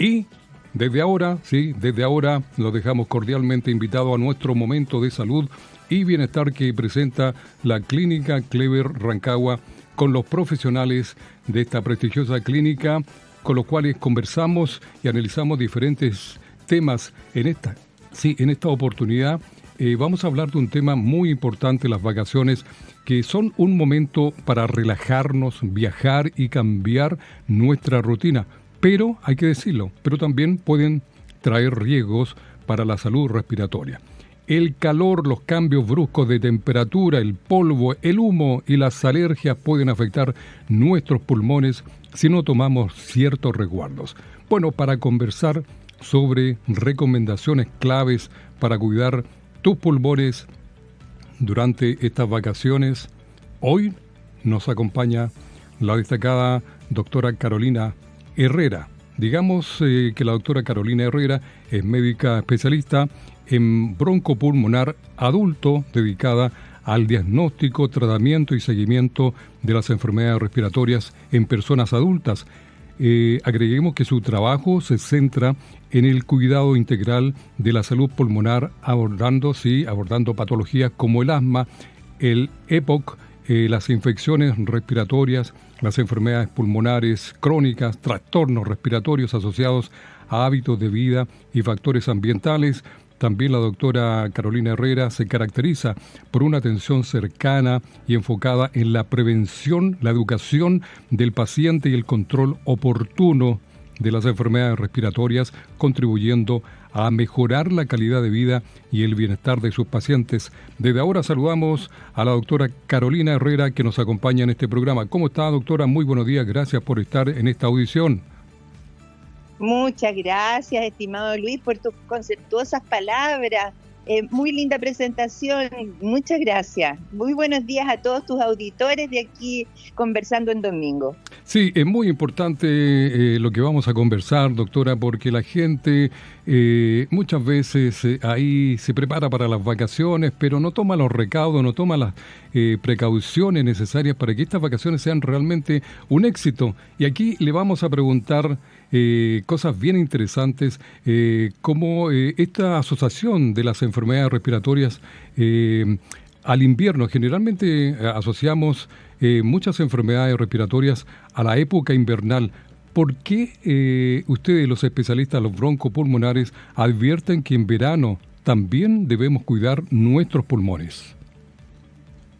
Y desde ahora lo dejamos cordialmente invitado a nuestro momento de salud y bienestar que presenta la Clínica Clever Rancagua con los profesionales de esta prestigiosa clínica, con los cuales conversamos y analizamos diferentes temas en esta oportunidad. Vamos a hablar de un tema muy importante, las vacaciones, que son un momento para relajarnos, viajar y cambiar nuestra rutina. Pero, hay que decirlo, pero también pueden traer riesgos para la salud respiratoria. El calor, los cambios bruscos de temperatura, el polvo, el humo y las alergias pueden afectar nuestros pulmones si no tomamos ciertos resguardos. Bueno, para conversar sobre recomendaciones claves para cuidar tus pulmones durante estas vacaciones, hoy nos acompaña la destacada doctora Carolina Herrera. Digamos que la doctora Carolina Herrera es médica especialista en broncopulmonar adulto, dedicada al diagnóstico, tratamiento y seguimiento de las enfermedades respiratorias en personas adultas. Agreguemos que su trabajo se centra en el cuidado integral de la salud pulmonar, abordando patologías como el asma, el EPOC, las infecciones respiratorias, las enfermedades pulmonares crónicas, trastornos respiratorios asociados a hábitos de vida y factores ambientales. También la doctora Carolina Herrera se caracteriza por una atención cercana y enfocada en la prevención, la educación del paciente y el control oportuno de las enfermedades respiratorias, contribuyendo a mejorar la calidad de vida y el bienestar de sus pacientes. Desde ahora saludamos a la doctora Carolina Herrera, que nos acompaña en este programa. ¿Cómo está, doctora? Muy buenos días, gracias por estar en esta audición. Muchas gracias, estimado Luis, por tus conceptuosas palabras. Muy linda presentación, muchas gracias. Muy buenos días a todos tus auditores de aquí Conversando en Domingo. Sí, es muy importante lo que vamos a conversar, doctora, porque la gente muchas veces ahí se prepara para las vacaciones, pero no toma los recaudos, no toma las precauciones necesarias para que estas vacaciones sean realmente un éxito. Y aquí le vamos a preguntar cosas bien interesantes, como esta asociación de las enfermedades respiratorias al invierno. Generalmente asociamos muchas enfermedades respiratorias a la época invernal. ¿Por qué ustedes, los especialistas, los broncopulmonares, advierten que en verano también debemos cuidar nuestros pulmones?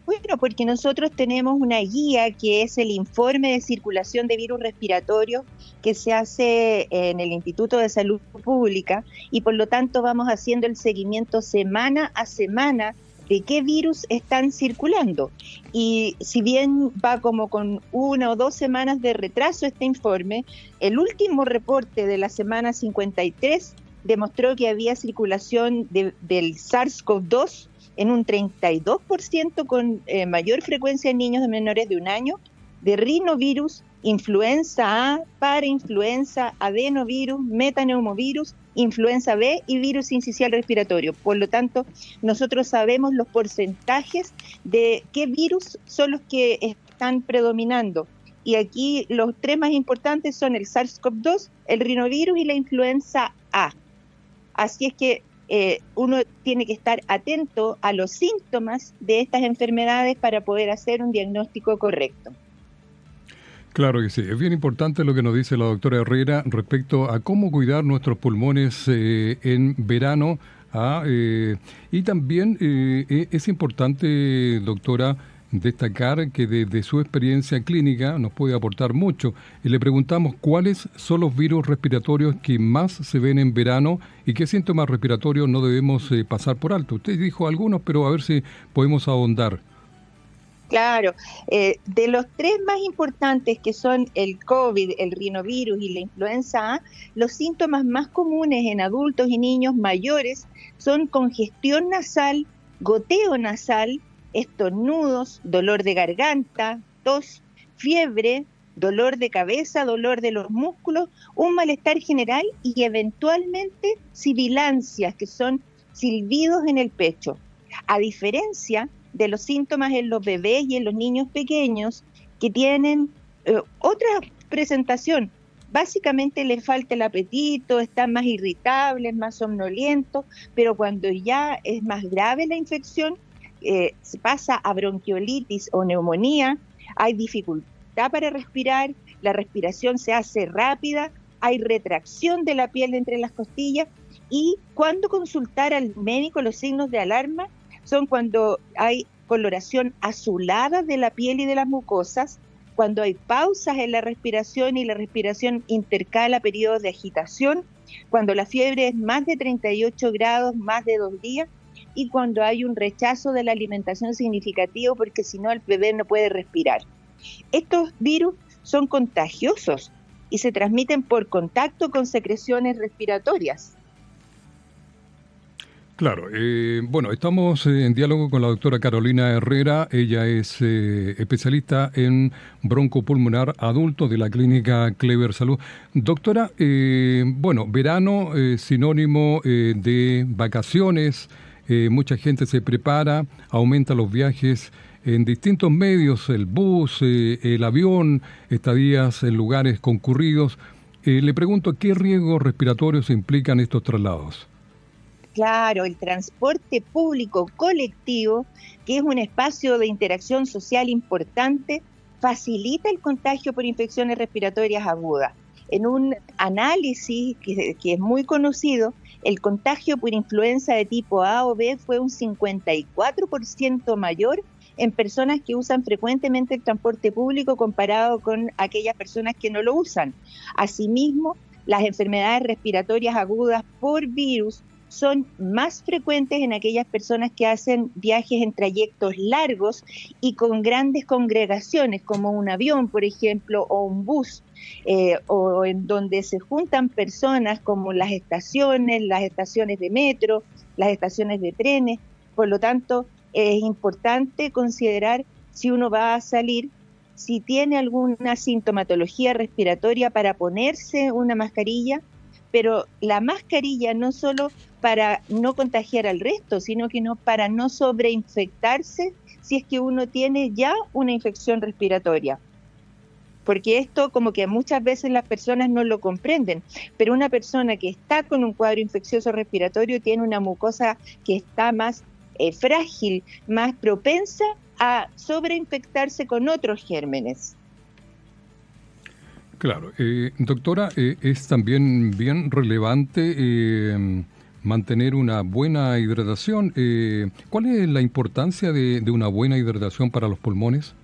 Bueno, porque nosotros tenemos una guía que es el informe de circulación de virus respiratorios que se hace en el Instituto de Salud Pública, y por lo tanto vamos haciendo el seguimiento semana a semana de qué virus están circulando. Y si bien va como con 1 o 2 semanas de retraso este informe, el último reporte de la semana 53 demostró que había circulación del SARS-CoV-2 en un 32% con mayor frecuencia en niños de menores de 1 año, de rinovirus, influenza A, parainfluenza, adenovirus, metaneumovirus, influenza B y virus sincicial respiratorio. Por lo tanto, nosotros sabemos los porcentajes de qué virus son los que están predominando. Y aquí los 3 más importantes son el SARS-CoV-2, el rinovirus y la influenza A. Así es que uno tiene que estar atento a los síntomas de estas enfermedades para poder hacer un diagnóstico correcto. Claro que sí, es bien importante lo que nos dice la doctora Herrera respecto a cómo cuidar nuestros pulmones en verano. Y también es importante, doctora, destacar que desde su experiencia clínica nos puede aportar mucho. Y le preguntamos cuáles son los virus respiratorios que más se ven en verano y qué síntomas respiratorios no debemos pasar por alto. Usted dijo algunos, pero a ver si podemos ahondar. Claro, de los 3 más importantes, que son el COVID, el rinovirus y la influenza A, los síntomas más comunes en adultos y niños mayores son congestión nasal, goteo nasal, estornudos, dolor de garganta, tos, fiebre, dolor de cabeza, dolor de los músculos, un malestar general y eventualmente sibilancias, que son silbidos en el pecho. A diferencia de los síntomas en los bebés y en los niños pequeños, que tienen otra presentación, básicamente le falta el apetito, están más irritables, más somnolientos, pero cuando ya es más grave la infección, se pasa a bronquiolitis o neumonía, hay dificultad para respirar, la respiración se hace rápida, hay retracción de la piel entre las costillas. Y cuando consultar al médico, los signos de alarma son cuando hay coloración azulada de la piel y de las mucosas, cuando hay pausas en la respiración y la respiración intercala periodos de agitación, cuando la fiebre es más de 38 grados, más de 2 días, y cuando hay un rechazo de la alimentación significativo, porque si no el bebé no puede respirar. Estos virus son contagiosos y se transmiten por contacto con secreciones respiratorias. Claro, bueno, estamos en diálogo con la doctora Carolina Herrera. Ella es especialista en broncopulmonar adulto de la clínica Clever Salud. Doctora, bueno, verano sinónimo de vacaciones, mucha gente se prepara, aumenta los viajes en distintos medios, el bus, el avión, estadías en lugares concurridos. Le pregunto, ¿qué riesgos respiratorios implican estos traslados? Claro, el transporte público colectivo, que es un espacio de interacción social importante, facilita el contagio por infecciones respiratorias agudas. En un análisis que es muy conocido, el contagio por influenza de tipo A o B fue un 54% mayor en personas que usan frecuentemente el transporte público comparado con aquellas personas que no lo usan. Asimismo, las enfermedades respiratorias agudas por virus son más frecuentes en aquellas personas que hacen viajes en trayectos largos y con grandes congregaciones, como un avión, por ejemplo, o un bus, o en donde se juntan personas como las estaciones de metro, las estaciones de trenes. Por lo tanto, es importante considerar si uno va a salir, si tiene alguna sintomatología respiratoria, para ponerse una mascarilla, pero la mascarilla no solo para no contagiar al resto, sino que no para no sobreinfectarse si es que uno tiene ya una infección respiratoria. Porque esto como que muchas veces las personas no lo comprenden, pero una persona que está con un cuadro infeccioso respiratorio tiene una mucosa que está más frágil, más propensa a sobreinfectarse con otros gérmenes. Claro, doctora, es también bien relevante mantener una buena hidratación. ¿Cuál es la importancia de una buena hidratación para los pulmones?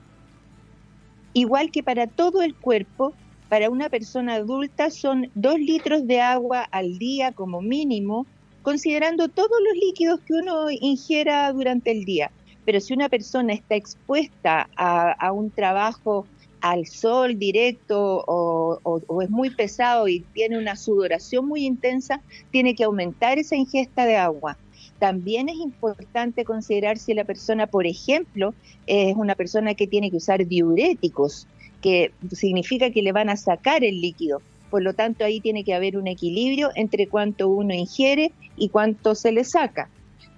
Igual que para todo el cuerpo, para una persona adulta son 2 litros de agua al día como mínimo, considerando todos los líquidos que uno ingiera durante el día. Pero si una persona está expuesta a un trabajo al sol directo o es muy pesado y tiene una sudoración muy intensa, tiene que aumentar esa ingesta de agua. También es importante considerar si la persona, por ejemplo, es una persona que tiene que usar diuréticos, que significa que le van a sacar el líquido. Por lo tanto, ahí tiene que haber un equilibrio entre cuánto uno ingiere y cuánto se le saca.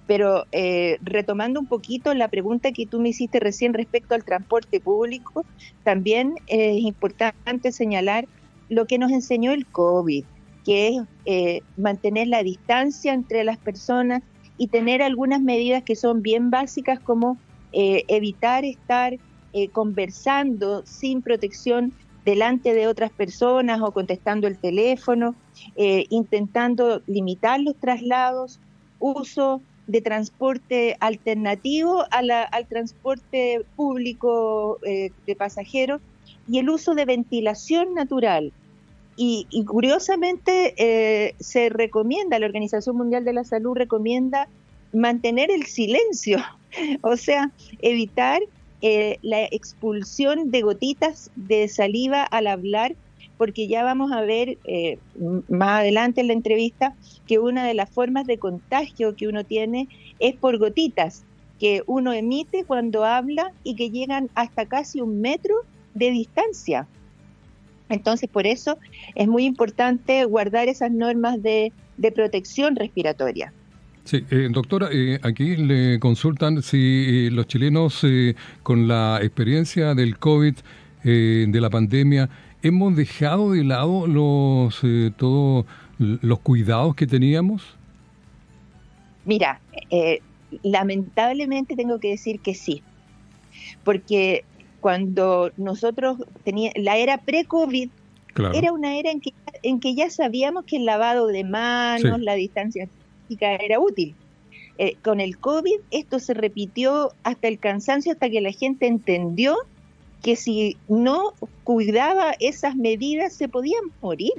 Pero retomando un poquito la pregunta que tú me hiciste recién respecto al transporte público, también es importante señalar lo que nos enseñó el COVID, que es mantener la distancia entre las personas y tener algunas medidas que son bien básicas, como evitar estar conversando sin protección delante de otras personas o contestando el teléfono, intentando limitar los traslados, uso de transporte alternativo al transporte público de pasajeros, y el uso de ventilación natural. Y curiosamente se recomienda, la Organización Mundial de la Salud recomienda mantener el silencio, o sea, evitar la expulsión de gotitas de saliva al hablar, porque ya vamos a ver más adelante en la entrevista que una de las formas de contagio que uno tiene es por gotitas que uno emite cuando habla y que llegan hasta casi 1 metro de distancia. Entonces, por eso es muy importante guardar esas normas de protección respiratoria. Sí, doctora, aquí le consultan si los chilenos con la experiencia del COVID, de la pandemia, ¿Hemos dejado de lado todos los cuidados que teníamos? Mira, lamentablemente tengo que decir que sí, porque cuando nosotros teníamos la era pre-COVID, Claro, era una era en que ya sabíamos que el lavado de sí, manos, la distancia física era útil. Con el COVID esto se repitió hasta el cansancio, hasta que la gente entendió que si no cuidaba esas medidas se podían morir.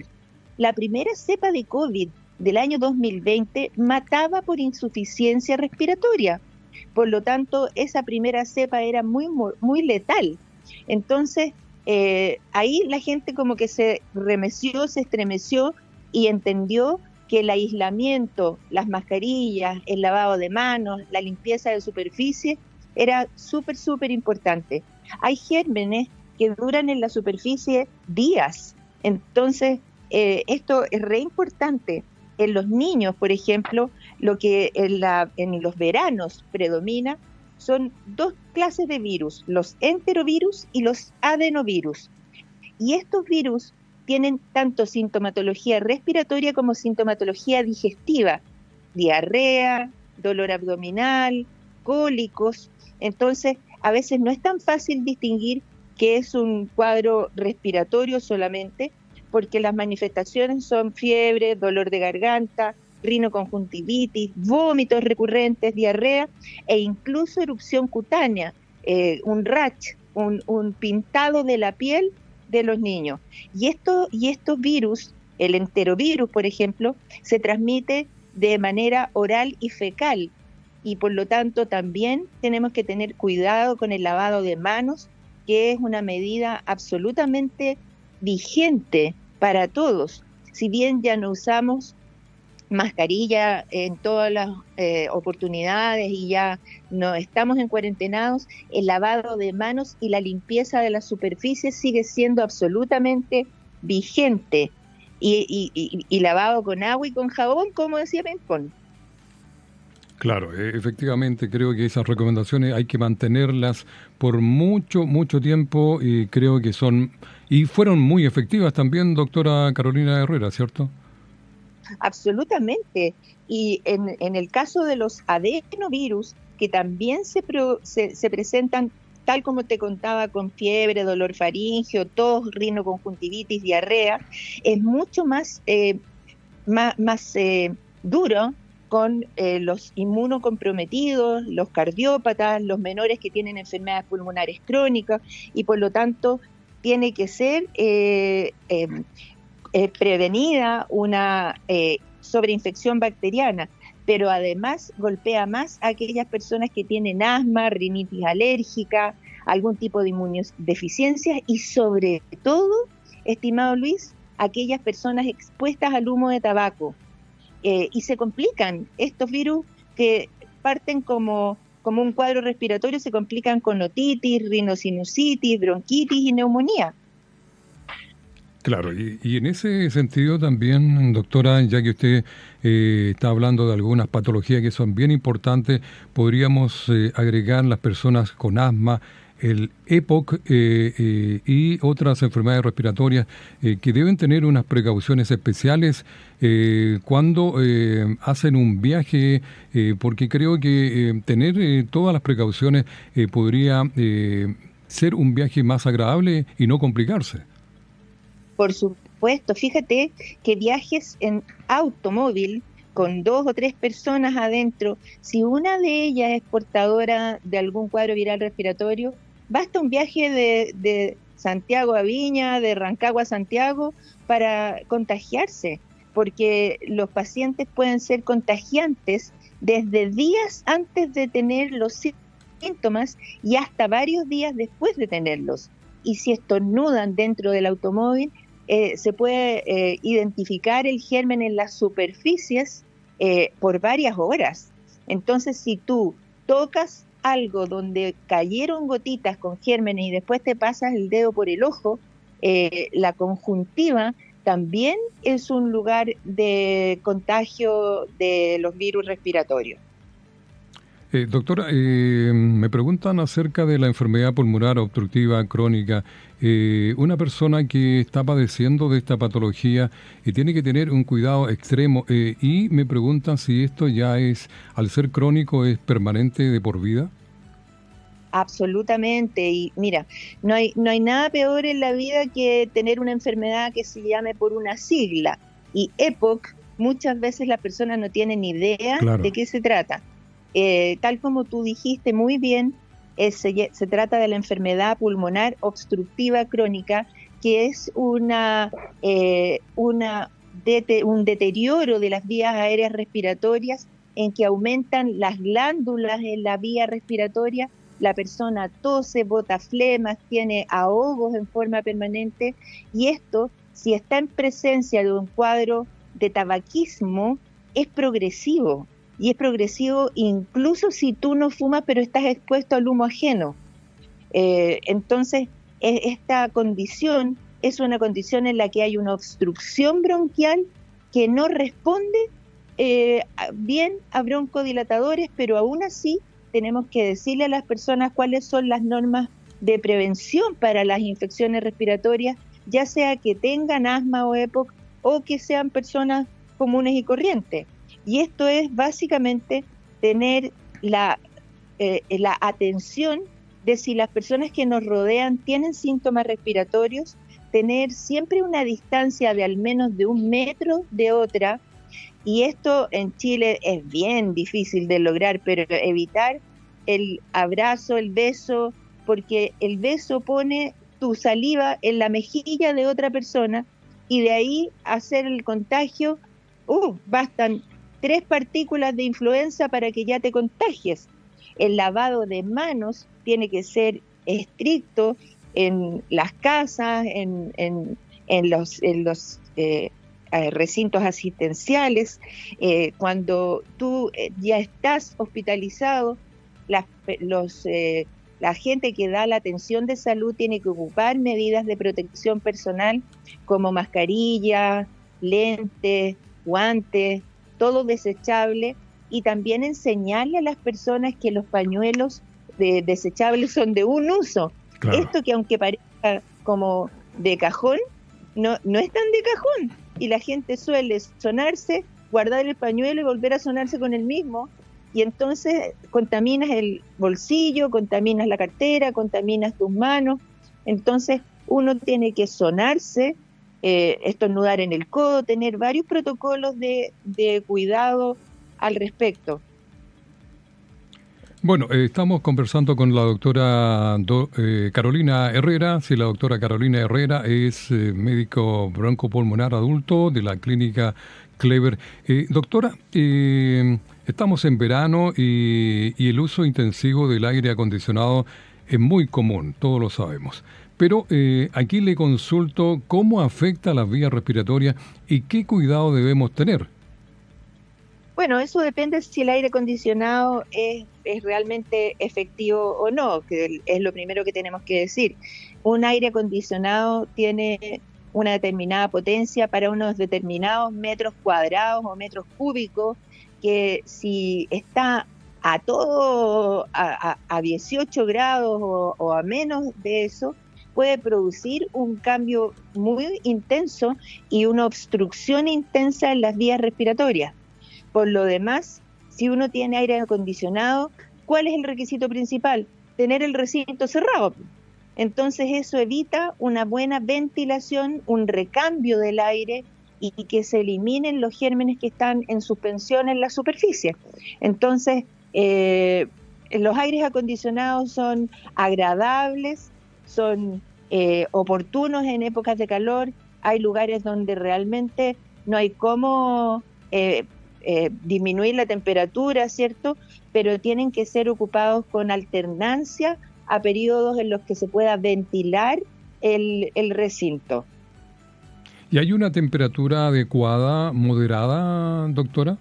La primera cepa de COVID del año 2020 mataba por insuficiencia respiratoria. Por lo tanto, esa primera cepa era muy letal. Entonces, ahí la gente como que se remeció, se estremeció y entendió que el aislamiento, las mascarillas, el lavado de manos, la limpieza de superficie era súper importante. Hay gérmenes que duran en la superficie días, entonces esto es re importante. En los niños, por ejemplo, lo que en los veranos predomina son dos clases de virus, los enterovirus y los adenovirus. Y estos virus tienen tanto sintomatología respiratoria como sintomatología digestiva, diarrea, dolor abdominal, cólicos. Entonces, a veces no es tan fácil distinguir que es un cuadro respiratorio solamente, porque las manifestaciones son fiebre, dolor de garganta, rinoconjuntivitis, vómitos recurrentes, diarrea e incluso erupción cutánea, un rash, un pintado de la piel de los niños. Y estos virus, el enterovirus, por ejemplo, se transmite de manera oral y fecal, y por lo tanto también tenemos que tener cuidado con el lavado de manos, que es una medida absolutamente vigente para todos. Si bien ya no usamos mascarilla en todas las oportunidades y ya no estamos en cuarentenados, el lavado de manos y la limpieza de las superficies sigue siendo absolutamente vigente. Y lavado con agua y con jabón, como decía Pimpón. claro, efectivamente creo que esas recomendaciones hay que mantenerlas por mucho tiempo y creo que y fueron muy efectivas también, doctora Carolina Herrera, ¿cierto? Absolutamente. Y en el caso de los adenovirus, que también se presentan, tal como te contaba, con fiebre, dolor faríngeo, tos, rinoconjuntivitis, diarrea, es mucho más duro con los inmunocomprometidos, los cardiópatas, los menores que tienen enfermedades pulmonares crónicas, y por lo tanto tiene que ser prevenida una sobreinfección bacteriana, pero además golpea más a aquellas personas que tienen asma, rinitis alérgica, algún tipo de inmunodeficiencia y sobre todo, estimado Luis, aquellas personas expuestas al humo de tabaco. Y se complican estos virus que parten como un cuadro respiratorio, se complican con otitis, rinosinusitis, bronquitis y neumonía. Claro, y en ese sentido también, doctora, ya que usted está hablando de algunas patologías que son bien importantes, podríamos agregar las personas con asma, el EPOC y otras enfermedades respiratorias que deben tener unas precauciones especiales cuando hacen un viaje, porque creo que tener todas las precauciones podría ser un viaje más agradable y no complicarse. Por supuesto, fíjate que viajes en automóvil con 2 o 3 personas adentro, si una de ellas es portadora de algún cuadro viral respiratorio, basta un viaje de Santiago a Viña, de Rancagua a Santiago para contagiarse, porque los pacientes pueden ser contagiantes desde días antes de tener los síntomas y hasta varios días después de tenerlos. Y si estornudan dentro del automóvil, se puede identificar el germen en las superficies por varias horas. Entonces, si tú tocas algo donde cayeron gotitas con gérmenes y después te pasas el dedo por el ojo, la conjuntiva también es un lugar de contagio de los virus respiratorios. Doctora, me preguntan acerca de la enfermedad pulmonar obstructiva crónica. Una persona que está padeciendo de esta patología tiene que tener un cuidado extremo y me preguntan si esto ya es, al ser crónico, es permanente de por vida. Absolutamente, y mira, no hay nada peor en la vida que tener una enfermedad que se llame por una sigla, y EPOC muchas veces las personas no tienen idea Claro. de qué se trata. Tal como tú dijiste muy bien, se trata de la enfermedad pulmonar obstructiva crónica, que es un deterioro de las vías aéreas respiratorias en que aumentan las glándulas en la vía respiratoria. La persona tose, bota flemas, tiene ahogos en forma permanente, y esto, si está en presencia de un cuadro de tabaquismo, es progresivo, y es progresivo incluso si tú no fumas pero estás expuesto al humo ajeno. Entonces, esta condición es una condición en la que hay una obstrucción bronquial que no responde bien a broncodilatadores, pero aún así tenemos que decirle a las personas cuáles son las normas de prevención para las infecciones respiratorias, ya sea que tengan asma o EPOC o que sean personas comunes y corrientes. Y esto es básicamente tener la atención de si las personas que nos rodean tienen síntomas respiratorios, tener siempre una distancia de al menos de 1 metro de otra. Y esto en Chile es bien difícil de lograr, pero evitar el abrazo, el beso, porque el beso pone tu saliva en la mejilla de otra persona y de ahí hacer el contagio, bastan 3 partículas de influenza para que ya te contagies. El lavado de manos tiene que ser estricto en las casas, en los recintos asistenciales. Cuando tú ya estás hospitalizado, la gente que da la atención de salud tiene que ocupar medidas de protección personal como mascarilla, lentes, guantes, todo desechable, y también enseñarle a las personas que los pañuelos desechables son de un uso. Claro. Esto que aunque parezca como de cajón, no es tan de cajón, y la gente suele sonarse, guardar el pañuelo y volver a sonarse con el mismo, y entonces contaminas el bolsillo, contaminas la cartera, contaminas tus manos. Entonces uno tiene que sonarse, estornudar en el codo, tener varios protocolos de cuidado al respecto. Bueno, estamos conversando con la doctora Carolina Herrera. Sí, la doctora Carolina Herrera es médico broncopulmonar adulto de la clínica Clever. Doctora, estamos en verano y el uso intensivo del aire acondicionado es muy común, todos lo sabemos. Pero aquí le consulto cómo afecta las vías respiratorias y qué cuidado debemos tener. Bueno, eso depende si el aire acondicionado es realmente efectivo o no, que es lo primero que tenemos que decir. Un aire acondicionado tiene una determinada potencia para unos determinados metros cuadrados o metros cúbicos, que si está a 18 grados o a menos de eso, puede producir un cambio muy intenso y una obstrucción intensa en las vías respiratorias. Por lo demás, si uno tiene aire acondicionado, ¿cuál es el requisito principal? Tener el recinto cerrado. Entonces eso evita una buena ventilación, un recambio del aire y que se eliminen los gérmenes que están en suspensión en la superficie. Entonces, los aires acondicionados son agradables, son oportunos en épocas de calor. Hay lugares donde realmente no hay cómo disminuir la temperatura, ¿cierto? Pero tienen que ser ocupados con alternancia a periodos en los que se pueda ventilar el recinto. ¿Y hay una temperatura adecuada, moderada, doctora?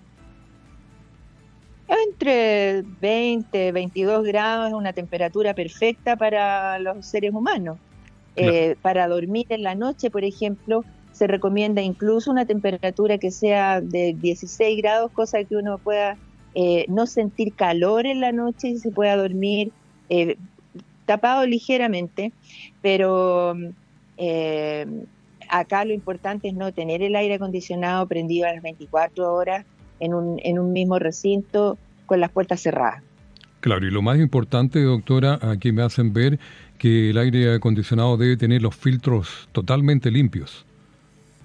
Entre 20 y 22 grados es una temperatura perfecta para los seres humanos. Claro. Para dormir en la noche, por ejemplo, se recomienda incluso una temperatura que sea de 16 grados, cosa que uno pueda no sentir calor en la noche y se pueda dormir tapado ligeramente, pero acá lo importante es no tener el aire acondicionado prendido a las 24 horas en un mismo recinto con las puertas cerradas. Claro, y lo más importante, doctora, aquí me hacen ver que el aire acondicionado debe tener los filtros totalmente limpios.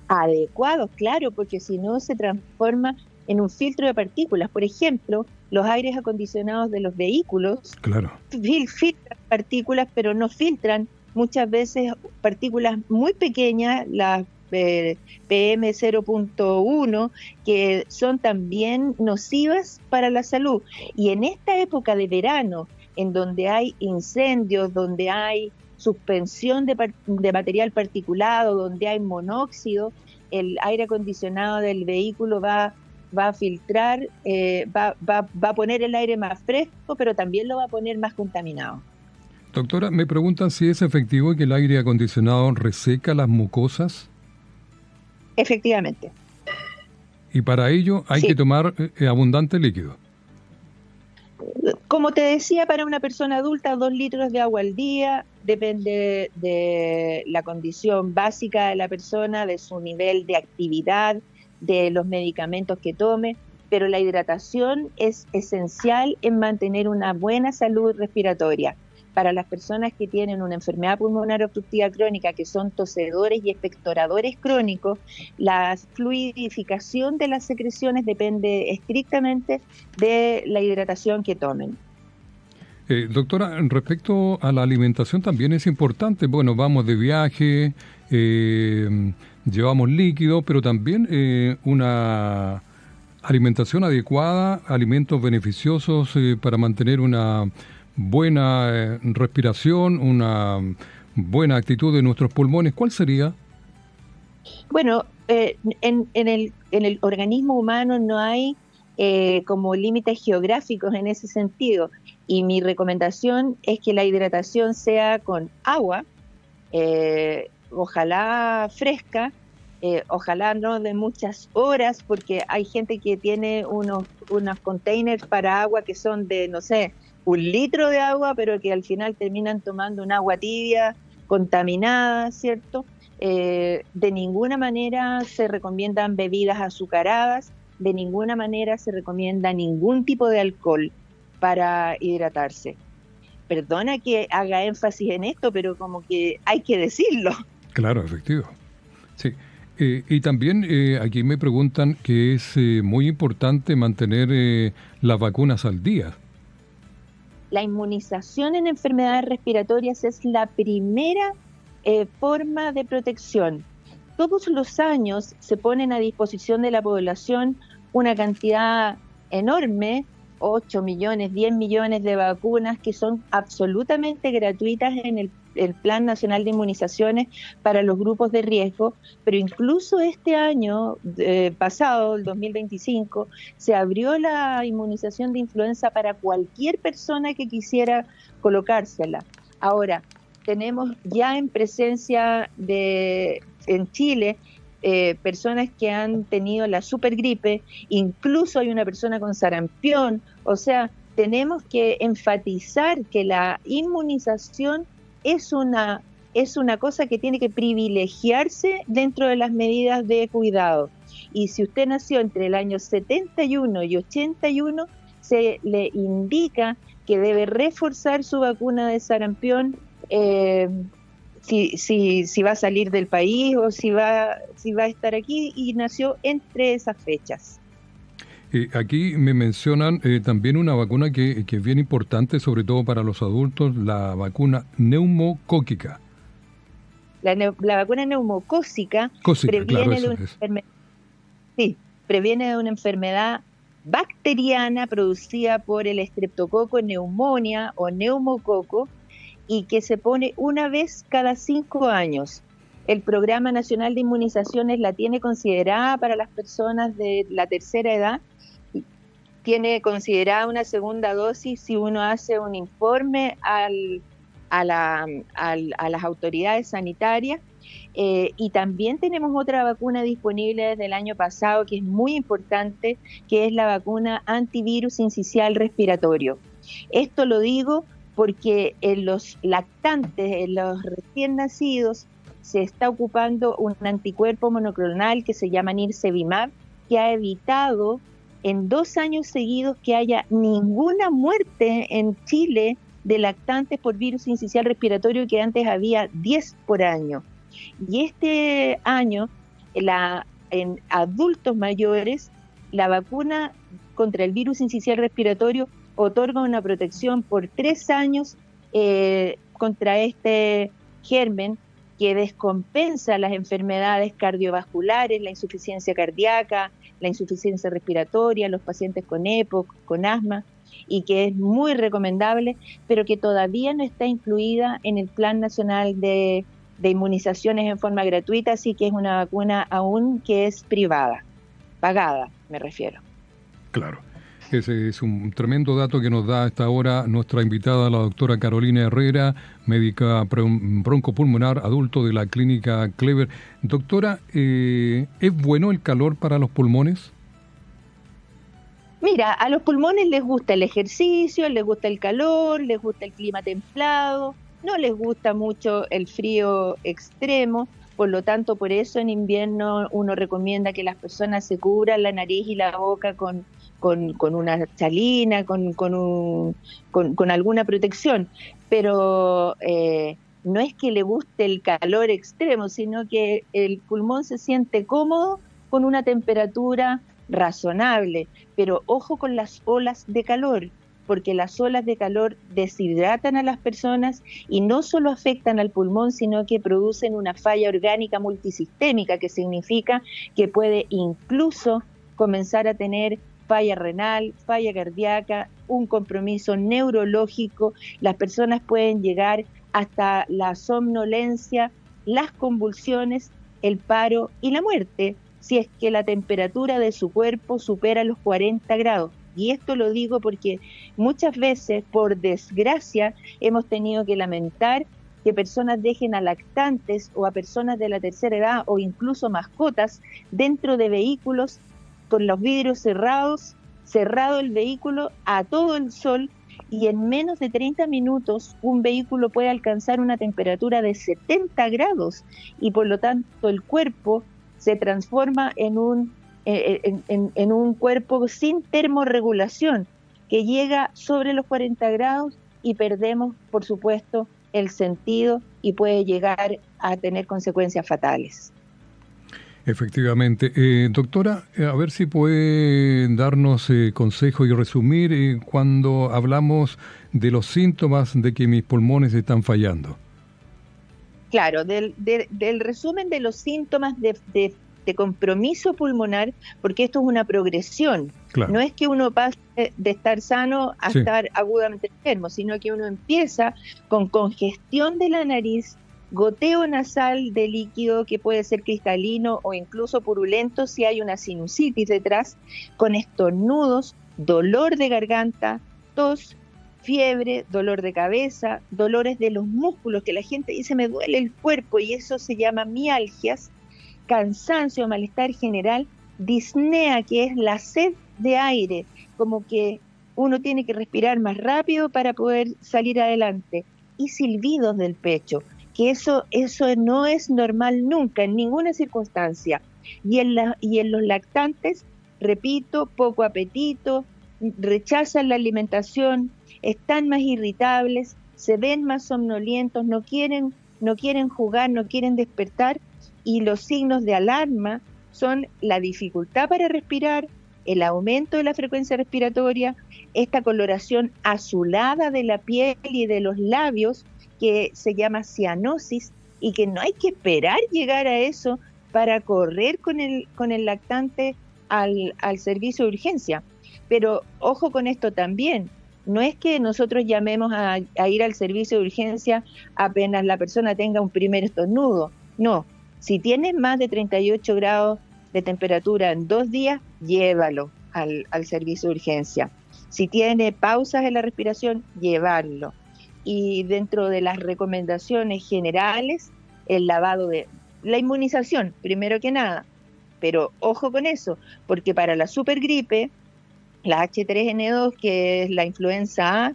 Adecuados, claro, porque si no se transforma en un filtro de partículas. Por ejemplo, los aires acondicionados de los vehículos Claro. filtran partículas, pero no filtran muchas veces partículas muy pequeñas, las PM 0.1, que son también nocivas para la salud. Y en esta época de verano, en donde hay incendios, donde hay suspensión de material particulado, donde hay monóxido, el aire acondicionado del vehículo va a filtrar, va a poner el aire más fresco, pero también lo va a poner más contaminado. Doctora, me preguntan si es efectivo que el aire acondicionado reseca las mucosas. Efectivamente. Y para ello hay que tomar abundante líquido. Como te decía, para una persona adulta, 2 litros de agua al día, depende de la condición básica de la persona, de su nivel de actividad, de los medicamentos que tome, pero la hidratación es esencial en mantener una buena salud respiratoria. Para las personas que tienen una enfermedad pulmonar obstructiva crónica, que son tosedores y expectoradores crónicos, la fluidificación de las secreciones depende estrictamente de la hidratación que tomen. Doctora, respecto a la alimentación también es importante. Bueno, vamos de viaje, llevamos líquido, pero también una alimentación adecuada, alimentos beneficiosos para mantener una buena respiración, una buena actitud de nuestros pulmones. ¿Cuál sería? Bueno, en el organismo humano no hay como límites geográficos en ese sentido, y mi recomendación es que la hidratación sea con agua, ojalá fresca, ojalá no de muchas horas, porque hay gente que tiene unos containers para agua que son de, no sé, 1 litro de agua, pero que al final terminan tomando un agua tibia, contaminada, ¿cierto? De ninguna manera se recomiendan bebidas azucaradas, de ninguna manera se recomienda ningún tipo de alcohol para hidratarse. Perdona que haga énfasis en esto, pero como que hay que decirlo. Claro, efectivo. Sí. Y también aquí me preguntan que es muy importante mantener las vacunas al día. La inmunización en enfermedades respiratorias es la primera forma de protección. Todos los años se ponen a disposición de la población una cantidad enorme, 8 millones, 10 millones de vacunas que son absolutamente gratuitas en el Plan Nacional de Inmunizaciones para los grupos de riesgo, pero incluso este año pasado, el 2025, se abrió la inmunización de influenza para cualquier persona que quisiera colocársela. Ahora, tenemos ya en presencia en Chile personas que han tenido la supergripe, incluso hay una persona con sarampión. O sea, tenemos que enfatizar que la inmunización es una cosa que tiene que privilegiarse dentro de las medidas de cuidado. Y si usted nació entre el año 71 y 81, se le indica que debe reforzar su vacuna de sarampión si va a salir del país o si va a estar aquí y nació entre esas fechas. Aquí me mencionan también una vacuna que es bien importante, sobre todo para los adultos, la vacuna neumocócica. La vacuna neumocócica previene de una enfermedad bacteriana producida por el estreptococo neumonía o neumococo, y que se pone una vez cada 5 años. El Programa Nacional de Inmunizaciones la tiene considerada para las personas de la tercera edad. Tiene considerada una segunda dosis si uno hace un informe a las autoridades sanitarias, Y también tenemos otra vacuna disponible desde el año pasado que es muy importante, que es la vacuna antivirus sincicial respiratorio. Esto lo digo porque en los lactantes, en los recién nacidos, se está ocupando un anticuerpo monoclonal que se llama Nirsevimab, que ha evitado en 2 años seguidos que haya ninguna muerte en Chile de lactantes por virus sincicial respiratorio, que antes había 10 por año. Y este año, en adultos mayores, la vacuna contra el virus sincicial respiratorio otorga una protección por 3 años contra este germen que descompensa las enfermedades cardiovasculares, la insuficiencia cardíaca, la insuficiencia respiratoria, los pacientes con EPOC, con asma, y que es muy recomendable, pero que todavía no está incluida en el Plan Nacional de Inmunizaciones en forma gratuita, así que es una vacuna aún que es privada, pagada, me refiero. Claro. Ese es un tremendo dato que nos da a esta hora nuestra invitada, la doctora Carolina Herrera, médica broncopulmonar adulto de la clínica Clever. Doctora, ¿es bueno el calor para los pulmones? Mira, a los pulmones les gusta el ejercicio, les gusta el calor, les gusta el clima templado, no les gusta mucho el frío extremo. Por lo tanto, por eso en invierno uno recomienda que las personas se cubran la nariz y la boca con una chalina, con alguna protección. Pero no es que le guste el calor extremo, sino que el pulmón se siente cómodo con una temperatura razonable. Pero ojo con las olas de calor, porque las olas de calor deshidratan a las personas y no solo afectan al pulmón, sino que producen una falla orgánica multisistémica, que significa que puede incluso comenzar a tener falla renal, falla cardíaca, un compromiso neurológico. Las personas pueden llegar hasta la somnolencia, las convulsiones, el paro y la muerte, si es que la temperatura de su cuerpo supera los 40 grados. Y esto lo digo porque muchas veces, por desgracia, hemos tenido que lamentar que personas dejen a lactantes o a personas de la tercera edad o incluso mascotas dentro de vehículos con los vidrios cerrados, cerrado el vehículo a todo el sol, y en menos de 30 minutos un vehículo puede alcanzar una temperatura de 70 grados y por lo tanto el cuerpo se transforma en un cuerpo sin termorregulación que llega sobre los 40 grados y perdemos, por supuesto, el sentido y puede llegar a tener consecuencias fatales. Efectivamente. Doctora, a ver si puede darnos consejo y resumir cuando hablamos de los síntomas de que mis pulmones están fallando. Claro, del resumen de los síntomas de compromiso pulmonar, porque esto es una progresión. Claro. No es que uno pase de estar sano a estar agudamente enfermo, sino que uno empieza con congestión de la nariz, goteo nasal de líquido que puede ser cristalino o incluso purulento si hay una sinusitis detrás, con estornudos, dolor de garganta, tos, fiebre, dolor de cabeza, dolores de los músculos, que la gente dice me duele el cuerpo y eso se llama mialgias, cansancio, malestar general, disnea, que es la sed de aire, como que uno tiene que respirar más rápido para poder salir adelante, y silbidos del pecho, que eso no es normal nunca, en ninguna circunstancia. Y en los lactantes, repito, poco apetito, rechazan la alimentación, están más irritables, se ven más somnolientos, no quieren jugar, no quieren despertar, y los signos de alarma son la dificultad para respirar, el aumento de la frecuencia respiratoria, esta coloración azulada de la piel y de los labios, que se llama cianosis, y que no hay que esperar llegar a eso para correr con el lactante al servicio de urgencia. Pero ojo con esto también, no es que nosotros llamemos a ir al servicio de urgencia apenas la persona tenga un primer estornudo, no. Si tienes más de 38 grados de temperatura en 2 días, llévalo al servicio de urgencia. Si tiene pausas en la respiración, llevarlo. Y dentro de las recomendaciones generales, el lavado la inmunización, primero que nada. Pero ojo con eso, porque para la supergripe, la H3N2, que es la influenza A,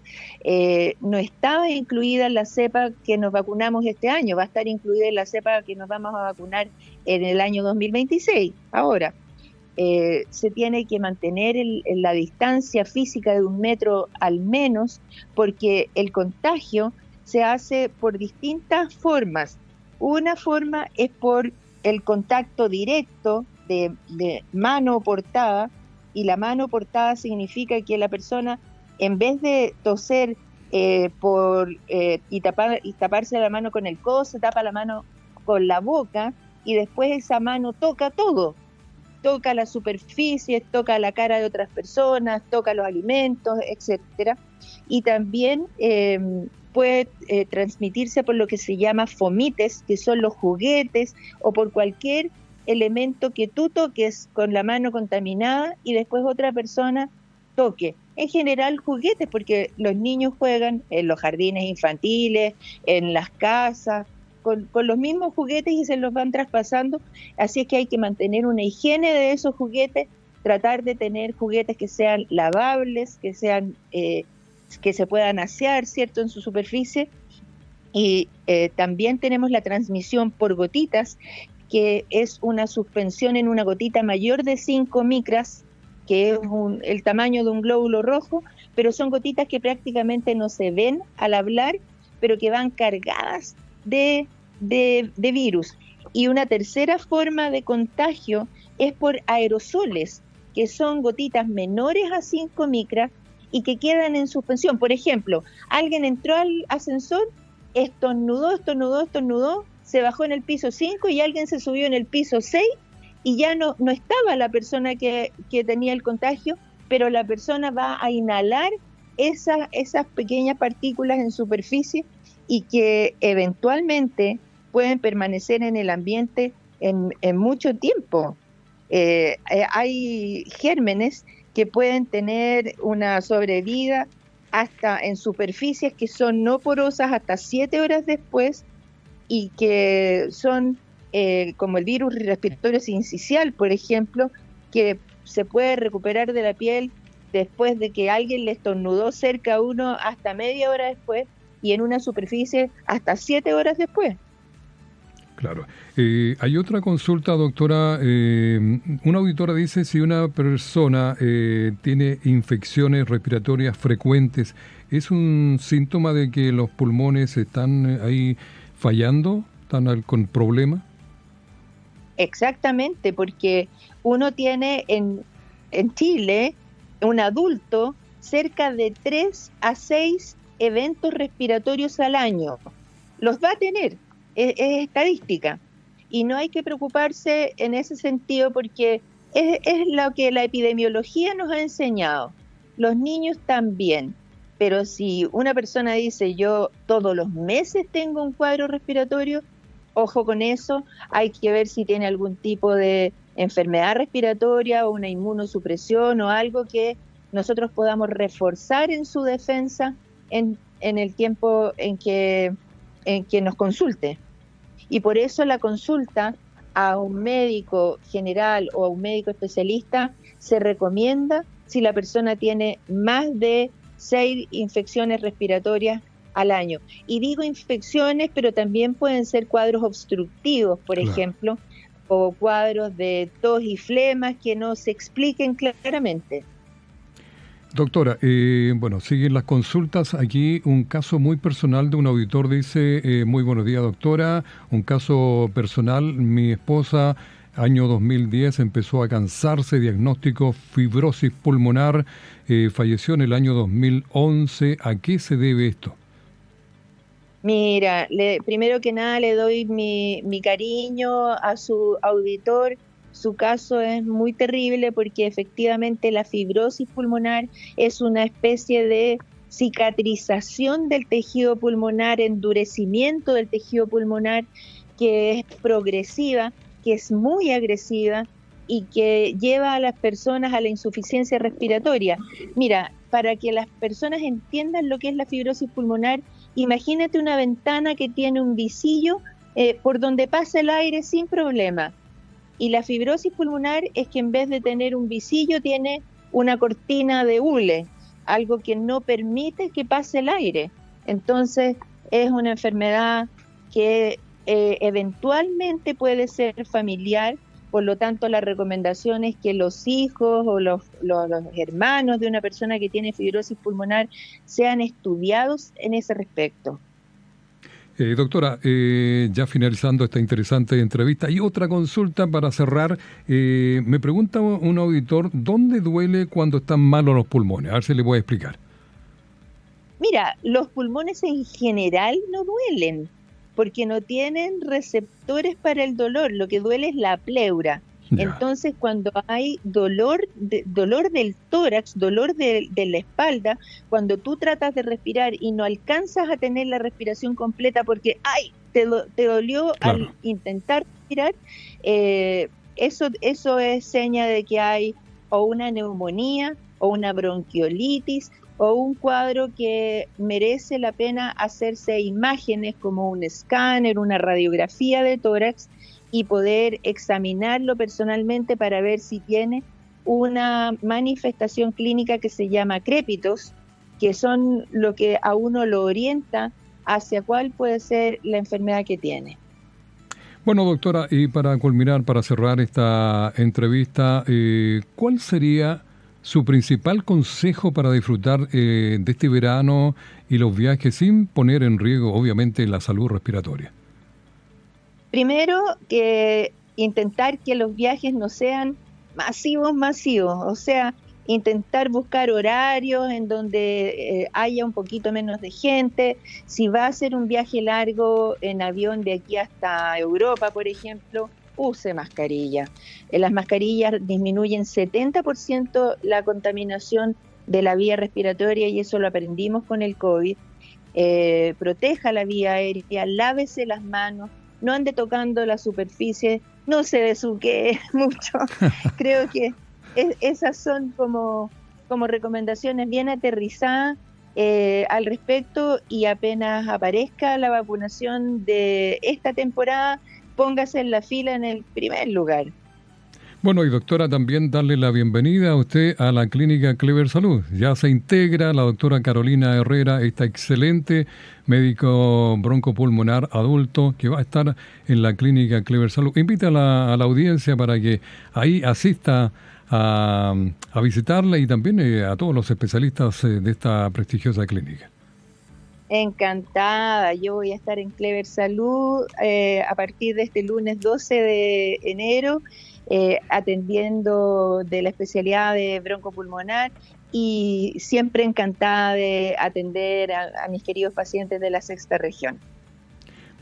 no estaba incluida en la cepa que nos vacunamos este año, va a estar incluida en la cepa que nos vamos a vacunar en el año 2026. Ahora, se tiene que mantener la distancia física de 1 metro al menos, porque el contagio se hace por distintas formas. Una forma es por el contacto directo de mano portada, y la mano portada significa que la persona, en vez de toser y taparse la mano con el codo, se tapa la mano con la boca, y después esa mano toca todo. Toca las superficies, toca la cara de otras personas, toca los alimentos, etcétera. Y también puede transmitirse por lo que se llama fomites, que son los juguetes, o por cualquier elemento que tú toques con la mano contaminada y después otra persona toque. En general juguetes, porque los niños juegan en los jardines infantiles, en las casas, con los mismos juguetes y se los van traspasando. Así es que hay que mantener una higiene de esos juguetes, tratar de tener juguetes que sean lavables, que sean que se puedan asear, ¿cierto?, en su superficie. Y también tenemos la transmisión por gotitas, que es una suspensión en una gotita mayor de 5 micras, que es el tamaño de un glóbulo rojo, pero son gotitas que prácticamente no se ven al hablar, pero que van cargadas de virus. Y una tercera forma de contagio es por aerosoles, que son gotitas menores a 5 micras y que quedan en suspensión. Por ejemplo, alguien entró al ascensor, estornudó, se bajó en el piso 5 y alguien se subió en el piso 6 y ya no estaba la persona que tenía el contagio, pero la persona va a inhalar esas pequeñas partículas en superficie y que eventualmente pueden permanecer en el ambiente en mucho tiempo. Hay gérmenes que pueden tener una sobrevida hasta en superficies que son no porosas hasta 7 horas después, y que son como el virus respiratorio sincicial, por ejemplo, que se puede recuperar de la piel después de que alguien le estornudó cerca a uno hasta media hora después, y en una superficie hasta 7 horas después. Claro. Hay otra consulta, doctora. Una auditora dice si una persona tiene infecciones respiratorias frecuentes, ¿es un síntoma de que los pulmones están ahí fallando, están con problemas? Exactamente, porque uno tiene en Chile, un adulto, cerca de 3 a 6 eventos respiratorios al año. Los va a tener, es estadística. Y no hay que preocuparse en ese sentido, porque es lo que la epidemiología nos ha enseñado. Los niños también. Pero si una persona dice, yo todos los meses tengo un cuadro respiratorio, ojo con eso, hay que ver si tiene algún tipo de enfermedad respiratoria o una inmunosupresión o algo que nosotros podamos reforzar en su defensa en el tiempo en que nos consulte. Y por eso la consulta a un médico general o a un médico especialista se recomienda si la persona tiene más de 6 infecciones respiratorias al año. Y digo infecciones, pero también pueden ser cuadros obstructivos, por ejemplo, o cuadros de tos y flemas que no se expliquen claramente. Doctora, bueno, siguen las consultas. Aquí un caso muy personal de un auditor dice, muy buenos días, doctora, un caso personal, mi esposa, año 2010, empezó a cansarse, diagnóstico fibrosis pulmonar, falleció en el año 2011. ¿A qué se debe esto? Mira, primero que nada le doy mi cariño a su auditor. Su caso es muy terrible porque efectivamente la fibrosis pulmonar es una especie de cicatrización del tejido pulmonar, endurecimiento del tejido pulmonar, que es progresiva, que es muy agresiva y que lleva a las personas a la insuficiencia respiratoria. Mira, para que las personas entiendan lo que es la fibrosis pulmonar, imagínate una ventana que tiene un visillo por donde pasa el aire sin problema. Y la fibrosis pulmonar es que en vez de tener un visillo tiene una cortina de hule, algo que no permite que pase el aire. Entonces es una enfermedad que eventualmente puede ser familiar, por lo tanto la recomendación es que los hijos o los hermanos de una persona que tiene fibrosis pulmonar sean estudiados en ese respecto. Doctora, ya finalizando esta interesante entrevista, y otra consulta para cerrar. Me pregunta un auditor, ¿dónde duele cuando están malos los pulmones? A ver si le voy a explicar. Mira, los pulmones en general no duelen, porque no tienen receptores para el dolor, lo que duele es la pleura. Ya. Entonces, cuando hay dolor del tórax, dolor de la espalda, cuando tú tratas de respirar y no alcanzas a tener la respiración completa porque ¡ay! Te dolió Claro. Al intentar respirar, eso es seña de que hay o una neumonía o una bronquiolitis o un cuadro que merece la pena hacerse imágenes como un escáner, una radiografía de tórax y poder examinarlo personalmente para ver si tiene una manifestación clínica que se llama crépitos, que son lo que a uno lo orienta hacia cuál puede ser la enfermedad que tiene. Bueno, doctora, y para culminar, para cerrar esta entrevista, ¿cuál sería su principal consejo para disfrutar de este verano y los viajes sin poner en riesgo, obviamente, la salud respiratoria? Primero, que intentar que los viajes no sean masivos, o sea, intentar buscar horarios en donde haya un poquito menos de gente. Si va a ser un viaje largo en avión de aquí hasta Europa, por ejemplo, use mascarilla. Las mascarillas disminuyen 70% la contaminación de la vía respiratoria y eso lo aprendimos con el COVID. Proteja la vía aérea, lávese las manos, no ande tocando la superficie, no se besuquee mucho. Creo que esas son como recomendaciones bien aterrizadas al respecto, y apenas aparezca la vacunación de esta temporada, póngase en la fila en el primer lugar. Bueno, y doctora, también darle la bienvenida a usted a la Clínica Clever Salud. Ya se integra la doctora Carolina Herrera, esta excelente médico broncopulmonar adulto que va a estar en la Clínica Clever Salud. Invita a la audiencia para que ahí asista a visitarla y también a todos los especialistas de esta prestigiosa clínica. Encantada, yo voy a estar en Clever Salud a partir de este lunes 12 de enero, atendiendo de la especialidad de broncopulmonar y siempre encantada de atender a mis queridos pacientes de la sexta región.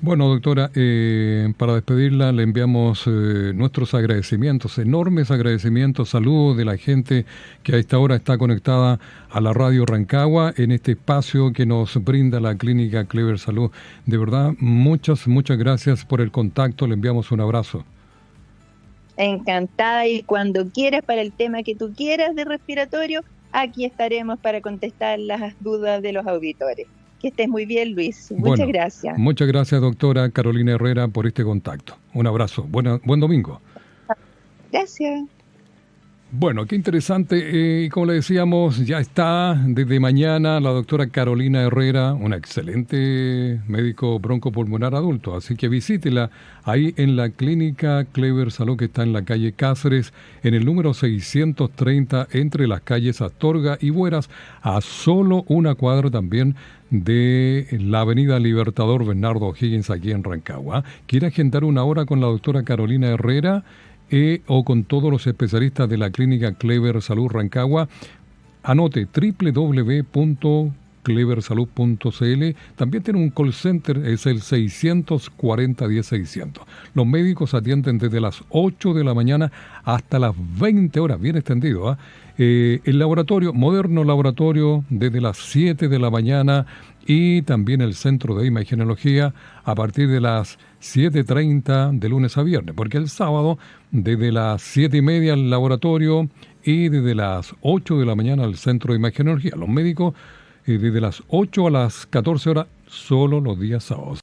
Bueno, doctora, para despedirla le enviamos nuestros agradecimientos, enormes agradecimientos, saludos de la gente que a esta hora está conectada a la radio Rancagua en este espacio que nos brinda la Clínica Clever Salud. De verdad, muchas gracias por el contacto, le enviamos un abrazo. Encantada, y cuando quieras, para el tema que tú quieras de respiratorio, aquí estaremos para contestar las dudas de los auditores. Que estés muy bien, Luis. Muchas gracias. Muchas gracias, doctora Carolina Herrera, por este contacto. Un abrazo. Buen domingo. Gracias. Bueno, qué interesante. Como le decíamos, ya está desde mañana la doctora Carolina Herrera, una excelente médico broncopulmonar adulto. Así que visítela ahí en la Clínica Clever Salud, que está en la calle Cáceres, en el número 630, entre las calles Astorga y Bueras, a solo una cuadra también de la avenida Libertador Bernardo O'Higgins, aquí en Rancagua. ¿Quiere agendar una hora con la doctora Carolina Herrera o con todos los especialistas de la Clínica Clever Salud Rancagua? Anote www.cleversalud.cl. También tiene un call center, es el 640-10600. Los médicos atienden desde las 8 de la mañana hasta las 20 horas, bien extendido. El laboratorio, moderno laboratorio, desde las 7 de la mañana, y también el centro de imagenología a partir de las 7:30 de lunes a viernes, porque el sábado desde las 7:30 el laboratorio y desde las 8 de la mañana el centro de imagenología. Los médicos desde las 8 a las 14 horas, solo los días sábados.